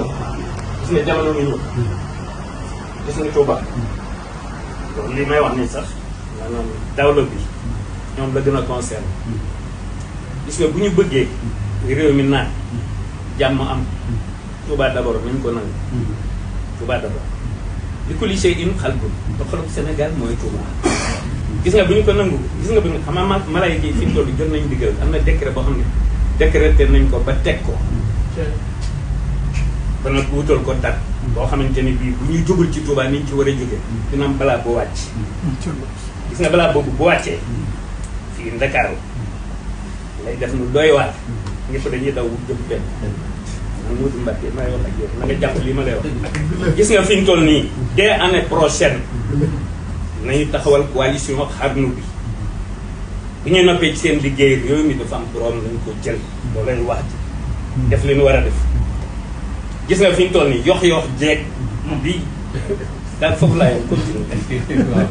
gis nga jamono ngi ñëw gis nga Touba loolu li may wax nii sax maanaam dawla bi ñoom la gën a concerné gis nga bu ñu bëggee réew mi naan jàmm am Touba d'abord nañ ko nangu Touba d'abord li ko lycée in xalbul te xolub Sénégal mooy Touba gis nga bu ñu ko nangu gis nga bu ñu xam nga mala yi fi mu toll jot nañu diggal am na décret boo xam ne décrété nañ ko ba teg ko ba nag wutal ko dat boo xamante ni bii bu ñuy jógul ci Touba ni ñu ci war a jóge dina am balaa bu wàcc gis nga balaa boobu bu wàccee fii Dakar lay def nu doy waar ñëpp dañuy daw jëm benn man Modou Mbacke may wax ak yow na nga jàpp lii ma lay wax gis nga fi ñu toll nii dès année prochaine nañu taxawal coalition xarnu bi bu ñuy noppee ci seen liggéey yooyu mi dafa am borom nañu ko jël loolu lay wax def li ñu war a def gis nga fi ñu toll nii yox jeeg bi daal foofu laay continuer